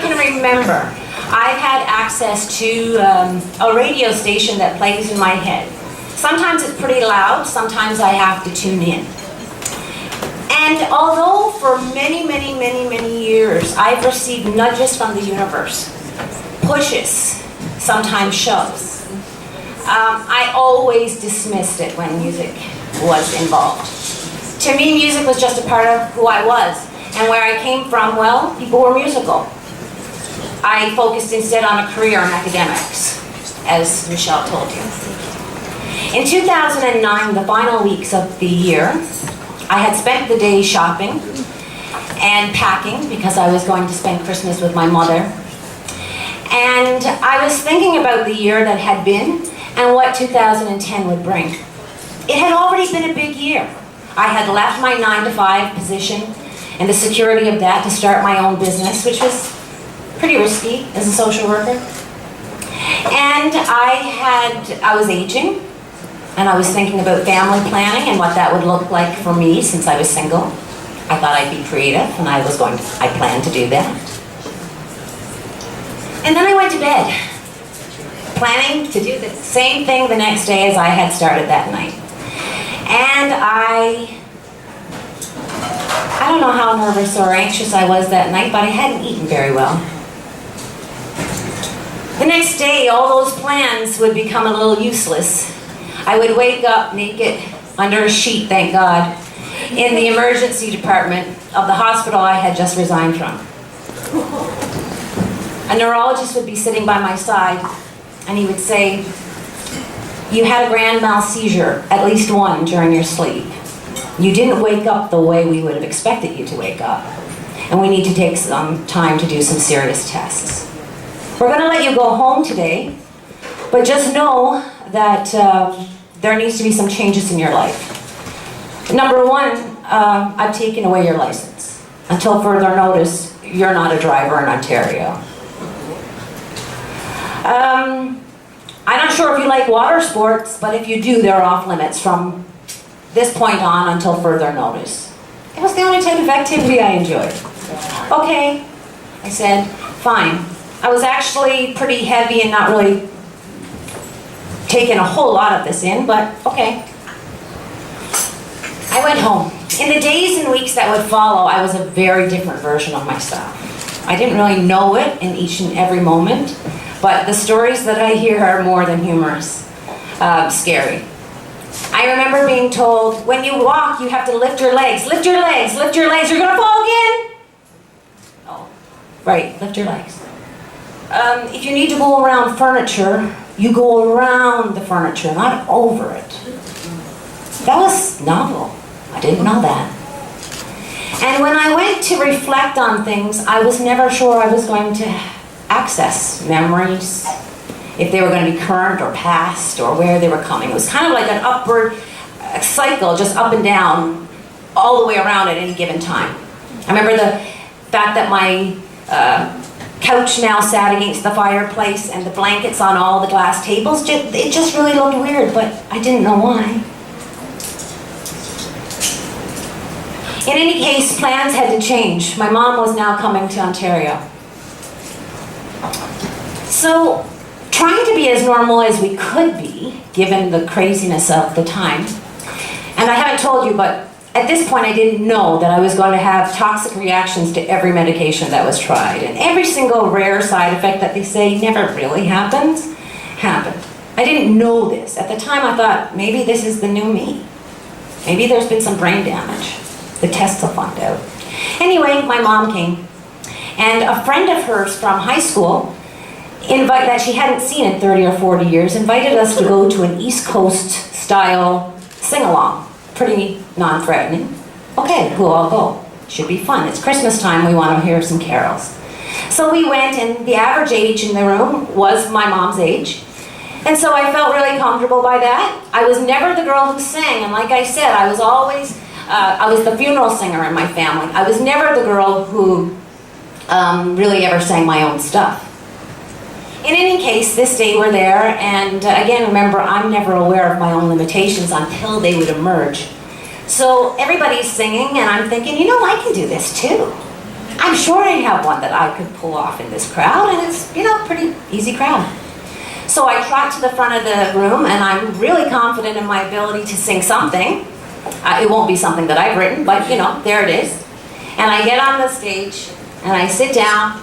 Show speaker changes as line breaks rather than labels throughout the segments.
can remember, I've had access to a radio station that plays in my head. Sometimes it's pretty loud, sometimes I have to tune in. And although for many, many, many, many years I've received nudges from the universe, pushes, sometimes shoves, I always dismissed it when music was involved. To me, music was just a part of who I was. And where I came from, well, people were musical. I focused instead on a career in academics, as Michelle told you. In 2009, the final weeks of the year, I had spent the day shopping and packing because I was going to spend Christmas with my mother. And I was thinking about the year that had been and what 2010 would bring. It had already been a big year. I had left my 9-to-5 position and the security of that to start my own business, which was pretty risky as a social worker. And I was aging, and I was thinking about family planning and what that would look like for me since I was single. I thought I'd be creative, and I planned to do that. And then I went to bed, planning to do the same thing the next day as I had started that night. And I don't know how nervous or anxious I was that night, but I hadn't eaten very well. The next day, all those plans would become a little useless. I would wake up naked, under a sheet, thank God, in the emergency department of the hospital I had just resigned from. A neurologist would be sitting by my side, and he would say, "You had a grand mal seizure, at least one, during your sleep. You didn't wake up the way we would have expected you to wake up. And we need to take some time to do some serious tests. We're going to let you go home today, but just know that there needs to be some changes in your life. Number one, I've taken away your license. Until further notice, you're not a driver in Ontario. I'm not sure if you like water sports, but if you do, they're off limits from this point on until further notice." It was the only type of activity I enjoyed. "Okay," I said, "fine." I was actually pretty heavy and not really taking a whole lot of this in, but okay. I went home. In the days and weeks that would follow, I was a very different version of myself. I didn't really know it in each and every moment, but the stories that I hear are more than humorous, scary. I remember being told, when you walk, you have to lift your legs. Lift your legs, lift your legs. You're going to fall again? Oh, right, lift your legs. If you need to go around furniture, you go around the furniture, not over it. That was novel. I didn't know that. And when I went to reflect on things, I was never sure I was going to access memories, if they were going to be current or past, or where they were coming. It was kind of like an upward cycle, just up and down, all the way around at any given time. I remember the fact that my couch now sat against the fireplace and the blankets on all the glass tables. It just really looked weird, but I didn't know why. In any case, plans had to change. My mom was now coming to Ontario. So, trying to be as normal as we could be, given the craziness of the time. And I haven't told you, but at this point I didn't know that I was going to have toxic reactions to every medication that was tried. And every single rare side effect that they say never really happens, happened. I didn't know this. At the time I thought, maybe this is the new me. Maybe there's been some brain damage. The tests will find out. Anyway, my mom came. And a friend of hers from high school, that she hadn't seen in 30 or 40 years, invited us to go to an East Coast style sing-along. Pretty non-threatening. Okay, we'll all go. Should be fun. It's Christmas time, we want to hear some carols. So we went, and the average age in the room was my mom's age. And so I felt really comfortable by that. I was never the girl who sang, and like I said, I was always, I was the funeral singer in my family. I was never the girl who really ever sang my own stuff. In any case, this day we're there, and again, remember, I'm never aware of my own limitations until they would emerge. So everybody's singing, and I'm thinking, you know, I can do this too. I'm sure I have one that I could pull off in this crowd, and it's, you know, pretty easy crowd. So I trot to the front of the room, and I'm really confident in my ability to sing something. It won't be something that I've written, but, you know, there it is. And I get on the stage, and I sit down,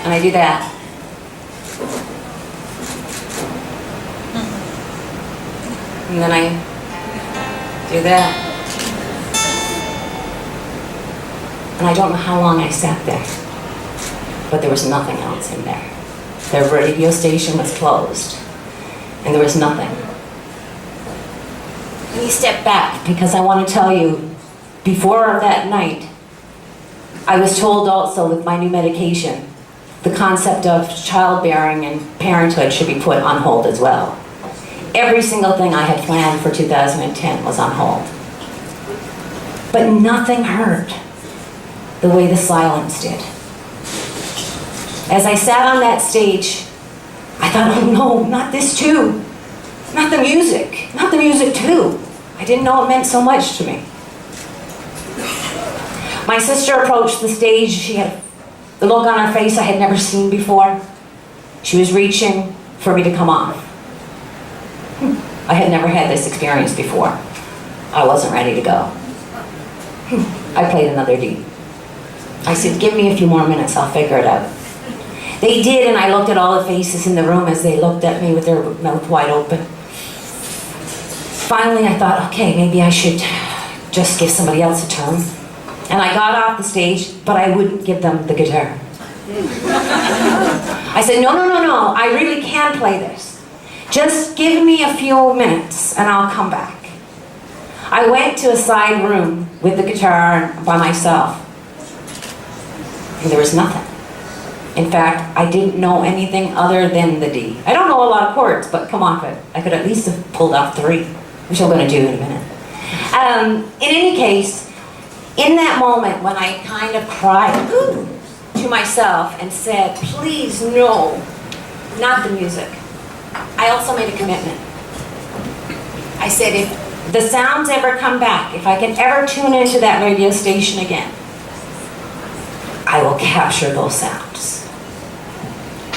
and I do that. And then I do that. And I don't know how long I sat there, but there was nothing else in there. The radio station was closed, and there was nothing. Let me step back, because I want to tell you, before that night, I was told also with my new medication, the concept of childbearing and parenthood should be put on hold as well. Every single thing I had planned for 2010 was on hold. But nothing hurt the way the silence did. As I sat on that stage, I thought, oh no, not this too. Not the music too. I didn't know it meant so much to me. My sister approached the stage. She had the look on her face I had never seen before. She was reaching for me to come off. I had never had this experience before. I wasn't ready to go. I played another D. I said, give me a few more minutes, I'll figure it out. They did, and I looked at all the faces in the room as they looked at me with their mouth wide open. Finally, I thought, okay, maybe I should just give somebody else a turn. And I got off the stage, but I wouldn't give them the guitar. I said, no, I really can play this. Just give me a few minutes, and I'll come back. I went to a side room with the guitar by myself. And there was nothing. In fact, I didn't know anything other than the D. I don't know a lot of chords, but come on, I could at least have pulled off 3, which I'm going to do in a minute. In any case, in that moment when I kind of cried to myself and said, please, no, not the music, I also made a commitment. I said, if the sounds ever come back, if I can ever tune into that radio station again, I will capture those sounds.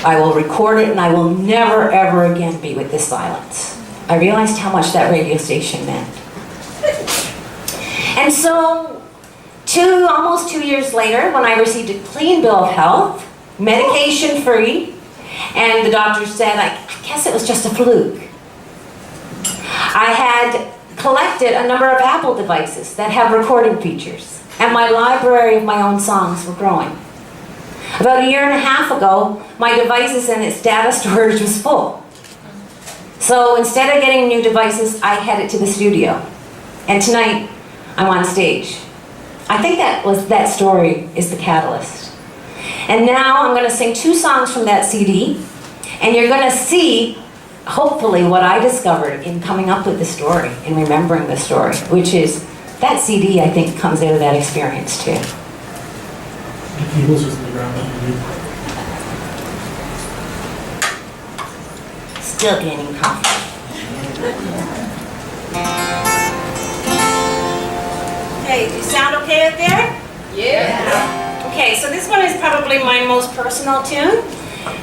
I will record it, and I will never, ever again be with this silence. I realized how much that radio station meant. And so, almost 2 years later, when I received a clean bill of health, medication-free, and the doctor said, I guess it was just a fluke. I had collected a number of Apple devices that have recording features, and my library of my own songs were growing. About 1.5 years ago, my devices and its data storage was full. So instead of getting new devices, I headed to the studio. And tonight, I'm on stage. I think that story is the catalyst. And now I'm going to sing 2 songs from that CD, and you're going to see, hopefully, what I discovered in coming up with the story, in remembering the story, which is that CD, I think, comes out of that experience too.
The cables just in the ground underneath.
Still gaining confidence. Hey, do you sound okay up there?
Yeah.
Okay, so this one is probably my most personal tune,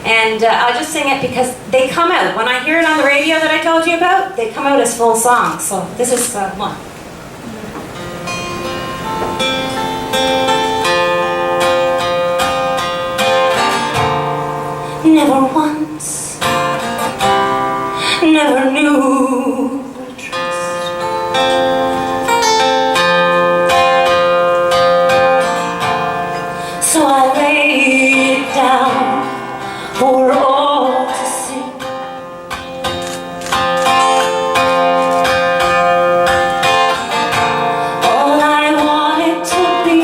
and I'll just sing it because they come out. When I hear it on the radio that I told you about, they come out as full songs. So this is one. Never once, never knew the trust. So I laid it down for all to see. All I wanted to be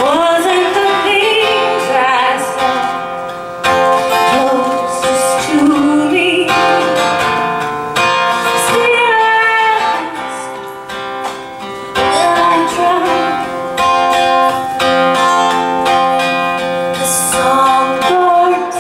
wasn't the things I said closest to me. Still I ask, will I try? The songbirds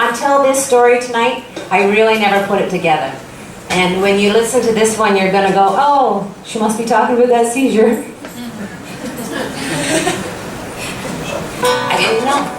until this story tonight, I really never put it together. And when you listen to this one, you're gonna go, oh, she must be talking about that seizure. I didn't know.